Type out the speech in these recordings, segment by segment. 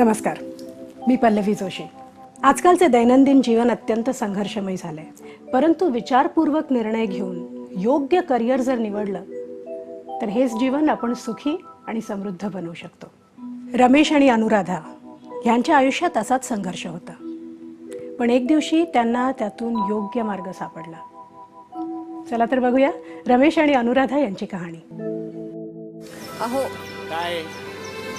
नमस्कार, मी पल्लवी जोशी. आजकालचे दैनंदिन जीवन अत्यंत संघर्षमय झाले, परंतु विचारपूर्वक निर्णय घेऊन योग्य करिअर जर निवडलं तर हेच जीवन आपण सुखी आणि समृद्ध बनवू शकतो. रमेश आणि अनुराधा यांच्या आयुष्यात असाच संघर्ष होता, पण एक दिवशी त्यांना त्यातून योग्य मार्ग सापडला. चला तर बघूया रमेश आणि अनुराधा यांची कहाणी. अहो, काय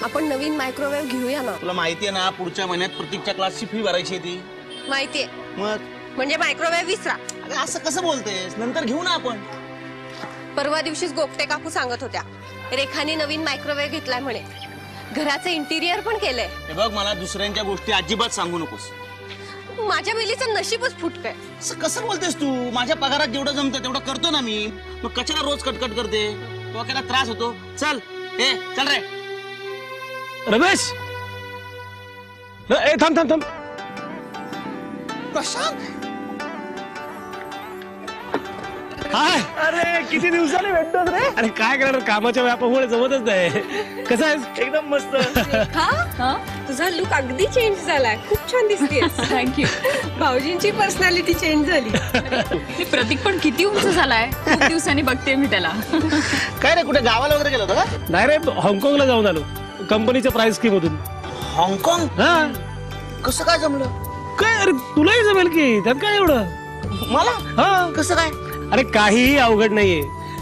आपण नवीन मायक्रोवेव्ह घेऊया ना. तुला माहितीये ना, पुढच्या महिन्यात प्रतीकच्या क्लासची फी भरायची आहे ती. माहितीये, मग म्हणजे मायक्रोवेव्ह विसरा. अगं असं कसं बोलतेस, नंतर घेऊ ना आपण. परवा दिवशीच गोपटे काकू सांगत होत्या, रेखाने नवीन मायक्रोवेव्ह घेतलाय म्हणे. घराचं इंटिरियर पण केलंय. हे बघ, मला दुसऱ्यांच्या गोष्टी अजिबात सांगू नकोस. माझ्या बेलीचं नशीबच फुटकंय. असं कसं बोलतेस तू? माझ्या पगारात जेवढं जमतं तेवढं करतो ना मी. मग कशाला रोज कटकट करते? डोक्याला त्रास होतो. चल चल रे रमेश, ए थांब थांब थांब. प्रशांत, हाय. अरे किती दिवसाने भेटतोस रे. अरे काय करणार, कामाच्या व्यापामुळे जमतच नाही. कसं आहे? एकदम मस्त. तुझा लुक अगदी चेंज झालाय. खूप छान दिसतेस. थँक्यू. भाऊजींची पर्सनॅलिटी चेंज झाली. प्रतीक पण किती उंच झालाय. खूप दिवसांनी बघते मी त्याला. काय रे, कुठे गावाला वगैरे गेलो होता का? नाही रे, हाँगकाँगला जाऊन आलो कंपनीच्या प्राइस स्कीम मधून. हाँगकाँग? हा. कसं काय जमलं? काय अरे, तुलाही जमेल की, त्यात काय एवढं. मला हा. कसं काय? अरे काहीही अवघड नाहीये.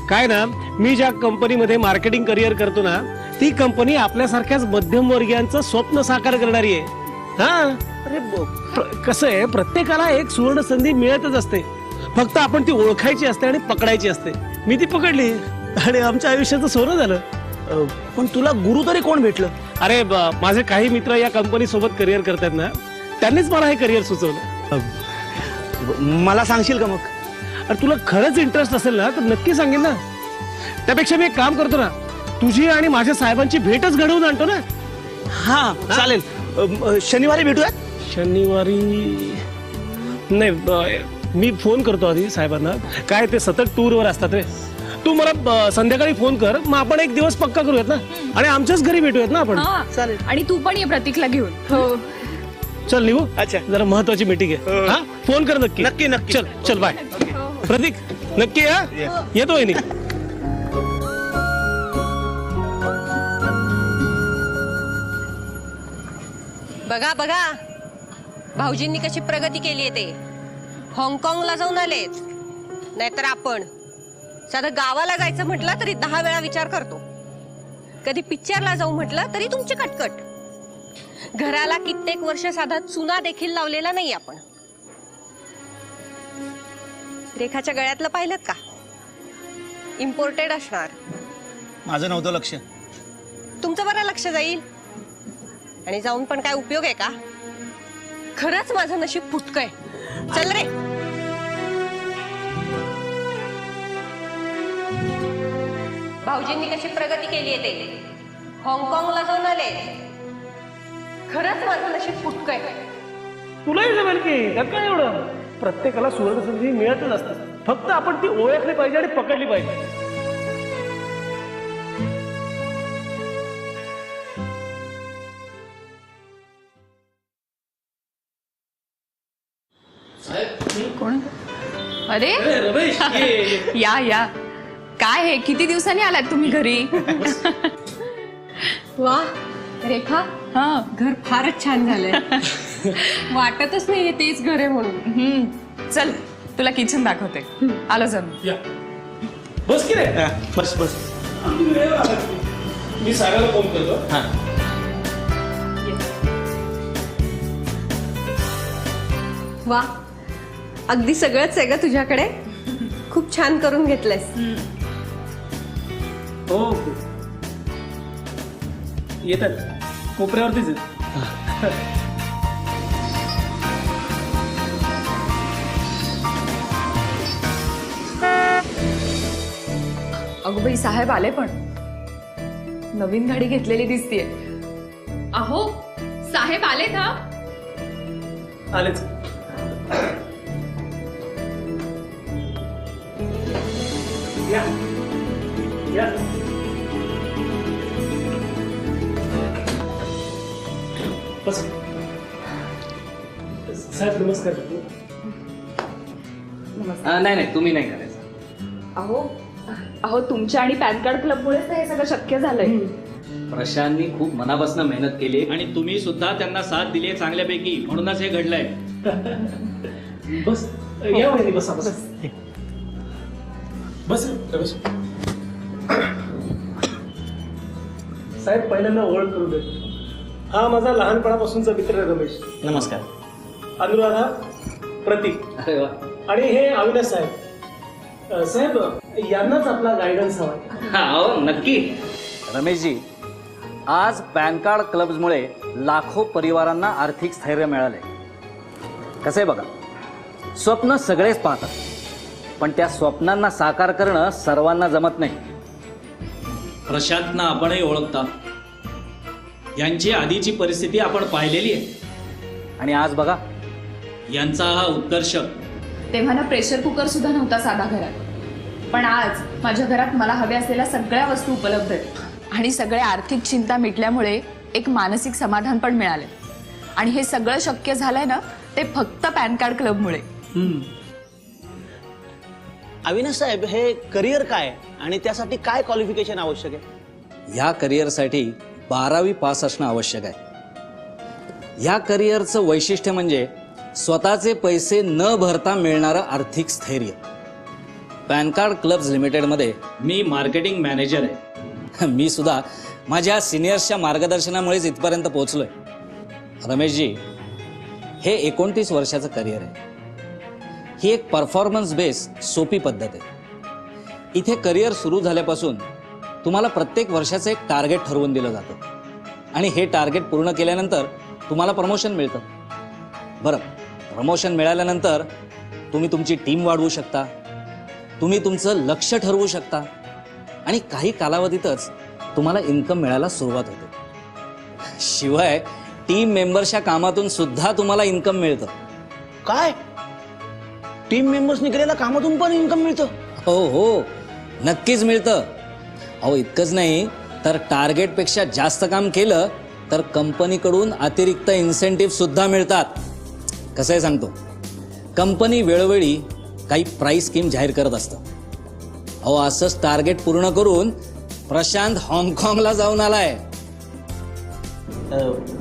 काय ना, मी ज्या कंपनीमध्ये मार्केटिंग करिअर करतो ना, ती कंपनी आपल्यासारख्याच मध्यमवर्गीयांचं स्वप्न साकार करणारी आहे. हा. अरे कसं आहे, प्रत्येकाला एक सुवर्ण संधी मिळतच असते, फक्त आपण ती ओळखायची असते आणि पकडायची असते. मी ती पकडली आणि आमच्या आयुष्याचं सोनं झालं. पण तुला गुरु तरी कोण भेटलं? अरे माझे काही मित्र या कंपनी सोबत करिअर करतात ना, त्यांनीच मला हे करिअर सुचवलं. मला सांगशील का मग? अरे तुला खरंच इंटरेस्ट असेल ना तर नक्की सांगेन ना. त्यापेक्षा मी एक काम करतो ना, तुझी आणि माझ्या साहेबांची भेटच घडवून आणतो ना. हा चालेल. शनिवारी भेटूयात. शनिवारी नाही, मी फोन करतो आधी साहेबांना. काय ते सतत टूरवर असतात रे. तू मला संध्याकाळी फोन कर, मग आपण एक दिवस पक्का करूयात ना, आणि आमच्याच घरी भेटूयात ना आपण. हा. चालेल. आणि तू पण ये प्रतीकला घेऊन. हो. चल निघू. अच्छा. जरा महत्वाची मीटिंग आहे. हा, फोन कर नक्की. नक्की नक्की. चल चल, बाय. प्रतीक नक्की या. येतो वहिनी. बघा बघा, भाऊजींनी कशी प्रगती केली आहे ते. हाँगकाँगला जाऊन आलेत. नाहीतर आपण साधं गावाला जायचं म्हटलं तरी 10 वेळा विचार करतो. कधी पिक्चरला जाऊ म्हटलं तरी तुमची कटकट. घराला कित्येक वर्ष साधा चुना देखील लावलेला नाही आपण. रेखाच्या गळ्यातलं पाहिलं का? इम्पोर्टेड असणार. माझं नव्हतं लक्ष. तुमचं बरं लक्ष जाईल, आणि जाऊन पण काय उपयोग आहे का? खरंच माझं नशीब फुटकंय. चल रे. भाऊजींनी कशी प्रगती केली आहे ते. हाँगकाँगला जाऊन आले. खरंच माझं नशीब फुटकंय. तुलाही जमेल की, त्यात काय एवढं. प्रत्येकाला सुवर्ण संधी मिळतच असतात, फक्त आपण ती ओळखली पाहिजे आणि पकडली पाहिजे. कोण? अरे रमेश, या या. काय हे, किती दिवसांनी आलात तुम्ही घरी? वा रेखा, हा. घर फारच छान झालंय. वाटतच नाहीये तेच घर आहे म्हणून. चल तुला किचन दाखवते. आलो जण. या. बस की रे. बस बस. मी साहेबाला फोन करतो. हा. वा, अगदी सगळंच आहे ग तुझ्याकडे. खूप छान करून घेतलंयस. हो, येतात कोपऱ्यावरतीच आहेत. अगो बाई, साहेब आले पण. नवीन गाडी घेतलेली दिसतीये. अहो साहेब आलेत. हा आलेच. या या. बस. साहेब नमस्कार. नाही नाही तुम्ही नाही करायचं. अहो तुमच्या आणि पॅन कार्ड क्लबमुळेच हे सगळं शक्य झालंय. प्रशांतनी खूप मनापासून मेहनत केली आणि तुम्ही सुद्धा त्यांना साथ दिली चांगल्यापैकी, म्हणूनच हे घडलंय. बस या वहिनी, बसा बस. बस रमेश. साहेब पहिल्यांदा ओळख करू दे. हा माझा लहानपणापासूनचा मित्र रमेश. नमस्कार. अनुराधा, प्रतीक अरे वा. आणि हे अविनाश साहेब. साहेब यांनाच आपला गायडन्स हवा. हा हो नक्की. रमेशजी, आज पॅन कार्ड क्लब्समुळे लाखो परिवारांना आर्थिक स्थैर्य मिळाले. कसं आहे बघा, स्वप्न सगळेच पाहतात, पण त्या स्वप्नांना साकार करणं सर्वांना जमत नाही. प्रशांतना आपणही ओळखता, यांची आधीची परिस्थिती आपण पाहिलेली आहे. आणि आज बघा, यांचा हा उत्कर्ष. तेव्हा ना प्रेशर कुकर सुद्धा नव्हता साधा घरात, पण आज माझ्या घरात मला हव्या असलेल्या सगळ्या वस्तू उपलब्ध आहेत. आणि सगळ्या आर्थिक चिंता मिटल्यामुळे एक मानसिक समाधान पण मिळाले. आणि हे सगळं शक्य झालंय ना, ते फक्त पॅन कार्ड क्लबमुळे. अविनाश साहेब, हे करिअर काय आणि त्यासाठी काय क्वालिफिकेशन आवश्यक आहे? ह्या करिअरसाठी 12वी पास असणं आवश्यक आहे. ह्या करिअरचं वैशिष्ट्य म्हणजे स्वतःचे पैसे न भरता मिळणारं आर्थिक स्थैर्य. पॅन कार्ड क्लब्स लिमिटेडमध्ये मी मार्केटिंग मॅनेजर आहे. मी सुद्धा माझ्या सिनियर्सच्या मार्गदर्शनामुळेच इथपर्यंत पोहोचलोय. रमेशजी, हे 29 वर्षाचं करिअर आहे. ही एक परफॉर्मन्स बेस सोपी पद्धत आहे. इथे करिअर सुरू झाल्यापासून तुम्हाला प्रत्येक वर्षाचं एक टार्गेट ठरवून दिलं जातं आणि हे टार्गेट पूर्ण केल्यानंतर तुम्हाला प्रमोशन मिळतं. बरं, प्रमोशन मिळाल्यानंतर तुम्ही तुमची टीम वाढवू शकता, तुम्ही तुमचं लक्ष ठरवू शकता आणि काही कालावधीतच तुम्हाला इन्कम मिळायला सुरुवात होते. शिवाय टीम मेंबर्सच्या कामातून सुद्धा तुम्हाला इन्कम मिळतं. काय टीम मेंबर्सनी केलेल्या कामातून पण इन्कम मिळतं? हो हो, नक्कीच मिळतं. अहो इतकंच नाही तर टार्गेटपेक्षा जास्त काम केलं तर कंपनीकडून अतिरिक्त इन्सेंटिव्ह सुद्धा मिळतात. कसं आहे सांगतो, कंपनी वेळोवेळी काही प्राइस स्कीम जाहीर करत असतं. अहो असंच टार्गेट पूर्ण करून प्रशांत हाँगकाँगला जाऊन आलाय.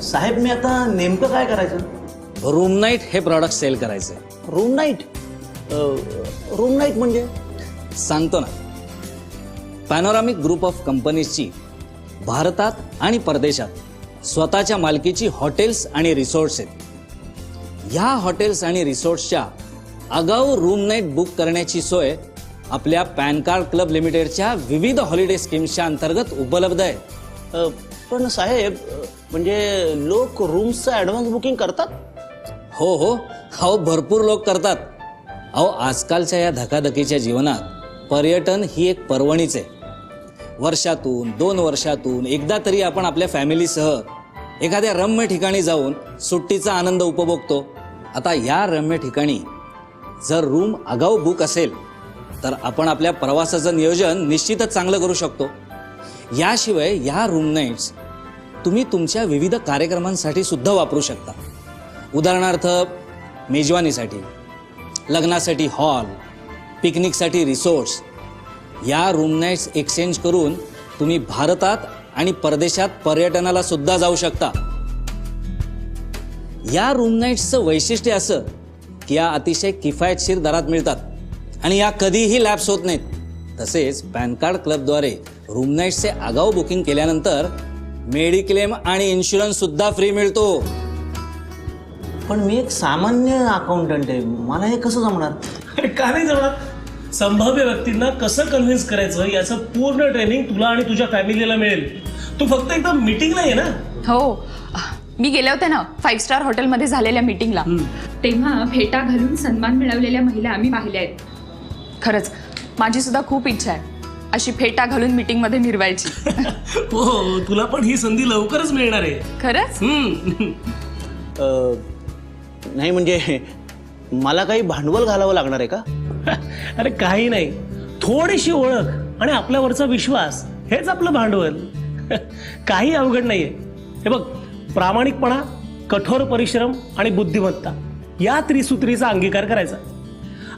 साहेब, मी आता नेमकं काय करायचं? रूम नाईट हे प्रॉडक्ट सेल करायचे. Room night? रूम नाईट म्हणजे? सांगतो ना. पॅनोरामिक ग्रुप ऑफ कंपनीजची भारतात आणि परदेशात स्वतःच्या मालकीची हॉटेल्स आणि रिसॉर्ट्स आहेत. ह्या हॉटेल्स आणि रिसॉर्ट्सच्या आगाऊ रूम नाईट बुक करण्याची सोय आपल्या पॅन कार्ड क्लब लिमिटेडच्या विविध हॉलिडे स्कीम्सच्या अंतर्गत उपलब्ध आहे. पण साहेब, म्हणजे लोक रूम्सचं ॲडव्हान्स बुकिंग करतात? हो हो, अहो भरपूर लोक करतात. अहो आजकालच्या या धकाधकीच्या जीवनात पर्यटन ही एक पर्वणीच आहे. वर्षातून 2 वर्षातून एकदा तरी आपण आपल्या फॅमिलीसह एखाद्या रम्य ठिकाणी जाऊन सुट्टीचा आनंद उपभोगतो. आता या रम्य ठिकाणी जर रूम आगाऊ बुक असेल तर आपण आपल्या प्रवासाचं नियोजन निश्चितच चांगलं करू शकतो. याशिवाय या रूम नाईट्स तुम्ही तुमच्या विविध कार्यक्रमांसाठी सुद्धा वापरू शकता. उदाहरणार्थ मेजवानीसाठी, लग्नासाठी हॉल, पिकनिकसाठी रिसॉर्ट्स. या रूम नाईट्स एक्सचेंज करून तुम्ही भारतात आणि परदेशात पर्यटनाला सुद्धा जाऊ शकता. या रूम नाईट्सचं वैशिष्ट्य असं की या अतिशय किफायतशीर दरात मिळतात आणि या कधीही लॅप्स होत नाहीत. तसेच पॅन कार्ड क्लबद्वारे रूम नाईट्सचे आगाऊ बुकिंग केल्यानंतर मेडिक्लेम आणि इन्शुरन्स सुद्धा फ्री मिळतो. पण मी एक सामान्य अकाउंटंट आहे, मला हे कसं जमणार? का नाही जमणार? संभाव्य व्यक्तींना कसं कन्व्हिन्स करायचं याचं पूर्ण ट्रेनिंग तुला आणि तुझ्या फॅमिलीला मिळेल. तू फक्त एकदा मीटिंगला ये ना. हो, मी गेले होते ना 5 स्टार हॉटेलमध्ये झालेल्या मीटिंगला. तेव्हा फेटा घालून सन्मान मिळवलेल्या महिला आम्ही पाहिल्या आहेत. खरंच माझी सुद्धा खूप इच्छा आहे अशी फेटा घालून मीटिंग मध्ये निर्वायची. हो, तुला पण ही संधी लवकरच मिळणार आहे. खरंच? नाही म्हणजे मला काही भांडवल घालावं लागणार आहे का? अरे काही नाही, थोडीशी ओळख आणि आपल्यावरचा विश्वास हेच आपलं भांडवल. काही अवघड नाहीये. हे बघ, प्रामाणिकपणा, कठोर परिश्रम आणि बुद्धिमत्ता या त्रिसूत्रीचा अंगीकार करायचा.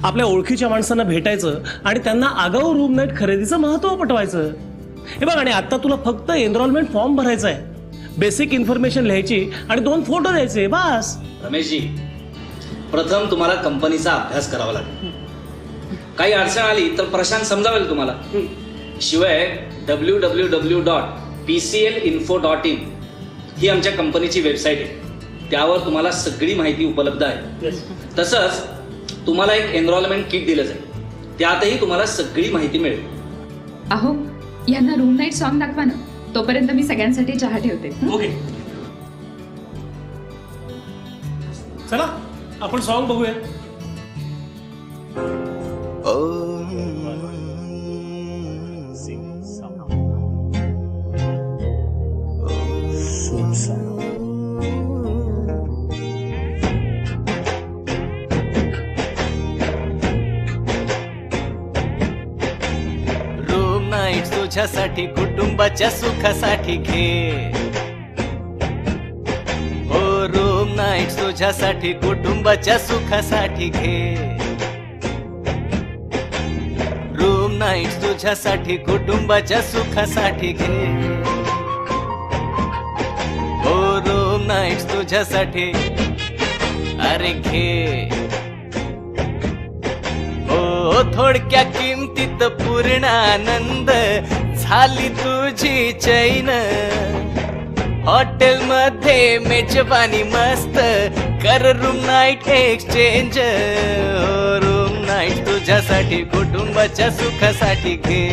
आपल्या ओळखीच्या माणसांना भेटायचं आणि त्यांना आगाऊ रूम नाईट खरेदीचं महत्त्व पटवायचं. हे बघ, आणि आता तुला फक्त एनरोलमेंट फॉर्म भरायचा आहे, बेसिक इन्फॉर्मेशन लिहायची आणि 2 फोटो द्यायचे, बस. रमेशजी, प्रथम तुम्हाला कंपनीचा अभ्यास करावा लागेल. काही अडचण आली तर प्रशांत समजावेल तुम्हाला. शिवाय www.pclinfo.in ही आमच्या कंपनीची वेबसाईट आहे, त्यावर तुम्हाला सगळी माहिती उपलब्ध आहे. तसंच तुम्हाला एक एनरोलमेंट किट दिलं जाईल, त्यातही तुम्हाला सगळी माहिती मिळेल. अहो, यांना रूम नाईट सॉन्ग दाखवा ना, तोपर्यंत मी सगळ्यांसाठी चहा ठेवते. ओके, चला आपण सॉन्ग बघूया. रूम नाईट तुझ्यासाठी, कुटुंबाच्या सुखासाठी घे. हो, रूम नाईट तुझ्यासाठी, कुटुंबाच्या सुखासाठी घे. रूम नाईट तुझ्यासाठी, कुटुंबाच्या सुखासाठी घे. हो, रूम नाईट तुझ्यासाठी, अरे घे. हो, थोडक्या किमतीत पूर्ण आनंद, झाली तुझी चैन. हॉटेल मध्ये मेजबानी मस्त, कर room night exchange. Room night तुझ्यासाठी, कुटुंबाच्या सुखासाठी घे.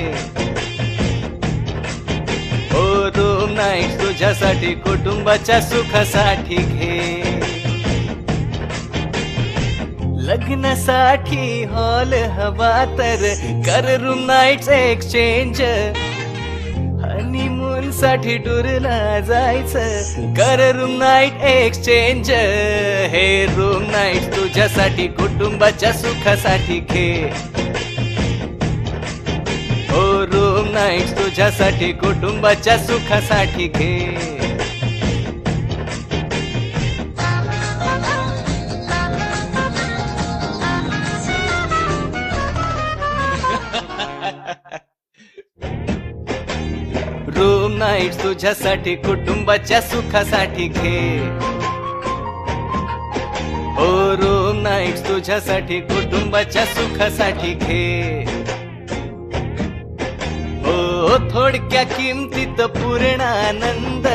हो, रूम नाईट तुझ्यासाठी, कुटुंबाच्या सुखासाठी घे. लग्नासाठी हॉल हवा तर कर रूम नाईट एक्सचेंज. हनीमून साठी टूरला जायचं, कर रूम नाईट एक्सचेंज. हे रूम नाईट तुझ्यासाठी, कुटुंबाच्या सुखासाठी घे. हो, रूम नाईट तुझ्यासाठी, कुटुंबाच्या सुखासाठी घे. रूम नाईट तुझ्यासाठी, कुटुंबाच्या सुखासाठी घे. हो, रूम नाईट तुझ्यासाठी, कुटुंबाच्या सुखासाठी घे. हो, थोडक्या किमतीत पूर्ण आनंद,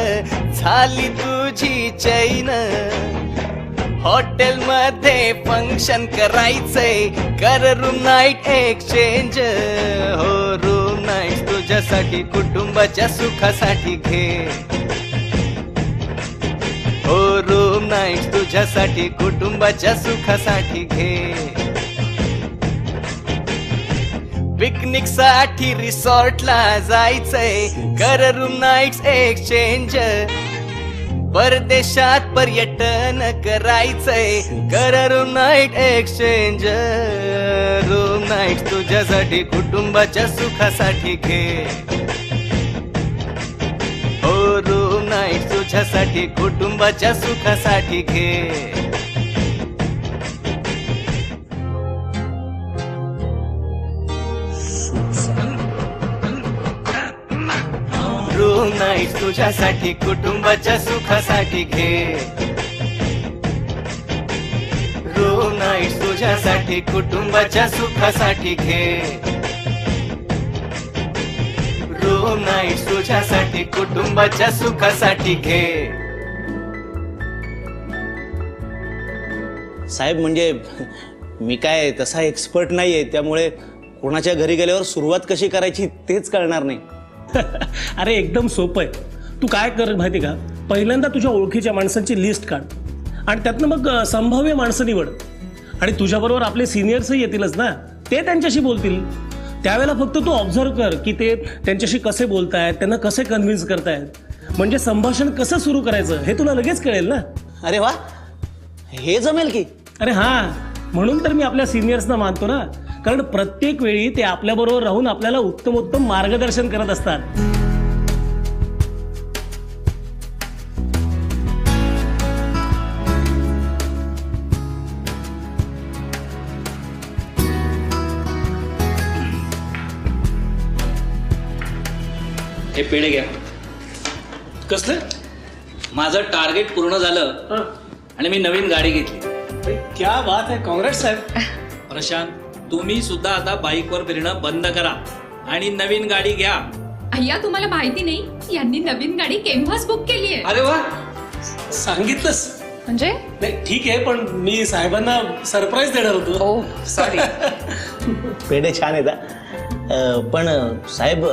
झाली तुझी चैन. हॉटेल मध्ये फंक्शन करायचंय, कर रूम नाईट एक्सचेंज. हो, रूम नाईट तुझ्यासाठी, कुटुंबाच्या सुखासाठी घे. हो, रूम नाईट तुझ्यासाठी, कुटुंबाच्या सुखासाठी घे. पिकनिक साठी रिसॉर्टला जायचंय, कर रूम नाईट एक्सचेंज. परदेशात पर्यटन करायचंय, कर room night exchange. Room night तुझ्यासाठी, कुटुंबाच्या सुखासाठी घे. हो, रूम नाईट तुझ्यासाठी, कुटुंबाच्या सुखासाठी घे. रूम नाईट तुझ्यासाठी, कुटुंबाच्या सुखासाठी घे. रूम नाईट तुझ्यासाठी, कुटुंबाच्या सुखासाठी घे. रूम नाईट तुझ्यासाठी, कुटुंबाच्या सुखासाठी घे. साहेब, म्हणजे मी काय तसा एक्सपर्ट नाहीये, त्यामुळे कोणाच्या घरी गेल्यावर सुरुवात कशी करायची तेच कळणार नाही. अरे एकदम सोपं आहे. तू काय कर माहिती का, पहिल्यांदा तुझ्या ओळखीच्या माणसांची लिस्ट काढ आणि त्यातनं मग संभाव्य माणसं निवड. आणि तुझ्याबरोबर आपले सिनियर्सही येतीलच ना, ते त्यांच्याशी बोलतील. त्यावेळेला फक्त तू ऑब्झर्व कर की ते त्यांच्याशी कसे बोलतायत, त्यांना कसे कन्व्हिन्स करतायत. म्हणजे संभाषण कसं सुरू करायचं हे तुला लगेच कळेल ना. अरे वा, हे जमेल की. अरे हां, म्हणून तर मी आपल्या सिनियर्सना मानतो ना, कारण प्रत्येक वेळी ते आपल्याबरोबर राहून आपल्याला उत्तम मार्गदर्शन करत असतात. हे पेढे घ्या. कसलं? माझं टार्गेट पूर्ण झालं हं. आणि मी नवीन गाडी घेतली. अरे, क्या बात आहे, काँग्रेस साहेब. प्रशांत, तुम्ही सुद्धा आता बाईकवर फिरणं बंद करा आणि नवीन गाडी घ्या. अय्या, तुम्हाला माहिती नाही यांनी नवीन गाडी केव्हाच बुक केली आहे. अरे वा. सांगितलंस? म्हणजे नाही ठीक आहे, पण मी साहेबांना सरप्राईज देणार होतो. ओ सॉरी. पेढे छान आहेत हा. पण साहेब,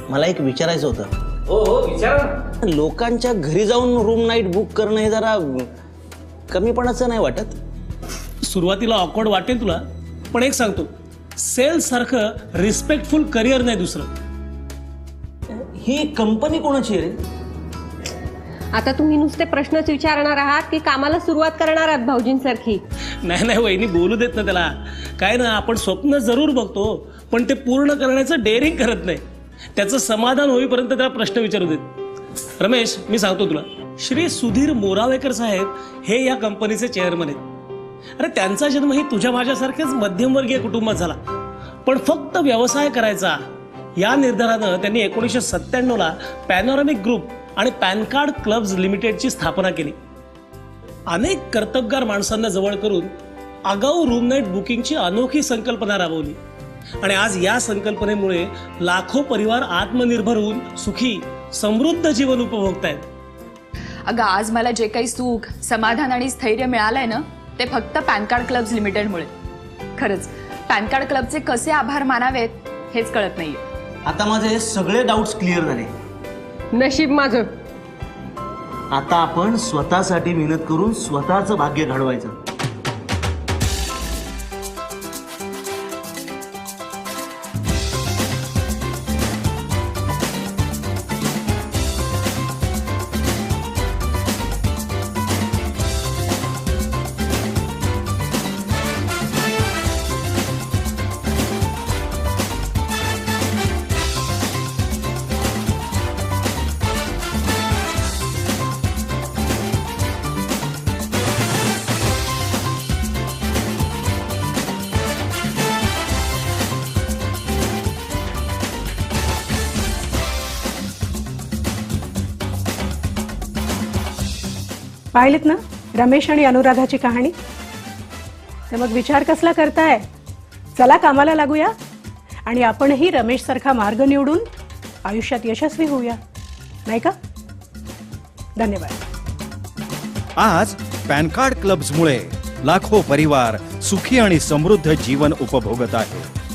मला एक विचारायचं होतं. हो हो, विचारा. लोकांच्या घरी जाऊन रूम नाईट बुक करणं हे जरा कमीपणाचं नाही वाटत? सुरुवातीला ऑकवर्ड वाटेल तुला, पण एक सांगतो, सेल्स सारखं रिस्पेक्टफुल करिअर नाही दुसरं. ही कंपनी कोणाची आहे रे? आता तुम्ही नुसते प्रश्नच विचारणार आहात की कामाला सुरुवात करणार आहात भाऊजींसारखी? नाही वहिनी, बोलू देत ना त्याला. काय ना, आपण स्वप्न जरूर बघतो, पण ते पूर्ण करण्याचं डेअरिंग करत नाही. त्याचं समाधान होईपर्यंत त्याला प्रश्न विचारू देत. रमेश, मी सांगतो तुला, श्री सुधीर मोरावेकर साहेब हे या कंपनीचे चेअरमन आहेत. अरे, त्यांचा जन्मही तुझ्या माझ्यासारख्याच मध्यमवर्गीय कुटुंबात झाला, पण फक्त व्यवसाय करायचा या निर्धारानं त्यांनी 1997ला पॅनोरामिक ग्रुप आणि पॅन कार्ड क्लब्स लिमिटेडची स्थापना केली. अनेक कर्तबगार माणसांना जवळ करून आगाऊ रूम नाईट बुकिंगची अनोखी संकल्पना राबवली आणि आज या संकल्पनेमुळे लाखो परिवार आत्मनिर्भर होऊन सुखी समृद्ध जीवन उपभोगतायत. अगं, आज मला जे काही सुख, समाधान आणि स्थैर्य मिळालंय ना, ते फक्त पॅन कार्ड क्लब्स लिमिटेडमुळे. खरंच पॅन कार्ड क्लबचे कसे आभार मानावेत हेच कळत नाहीये. आता माझे सगळे डाऊट्स क्लिअर झाले. नशीब माझं. आता आपण स्वतःसाठी मेहनत करून स्वतःचं भाग्य घडवायचं. पाहिलीत ना रमेश आणि अनुराधाची कहाणी? तर मग विचार कसला करताय? चला कामाला लागूया आणि आपणही रमेश सारखा मार्ग निवडून आयुष्यात यशस्वी होऊया, नाही का? धन्यवाद. आज पॅन कार्ड क्लब्समुळे लाखो परिवार सुखी आणि समृद्ध जीवन उपभोगत आहे.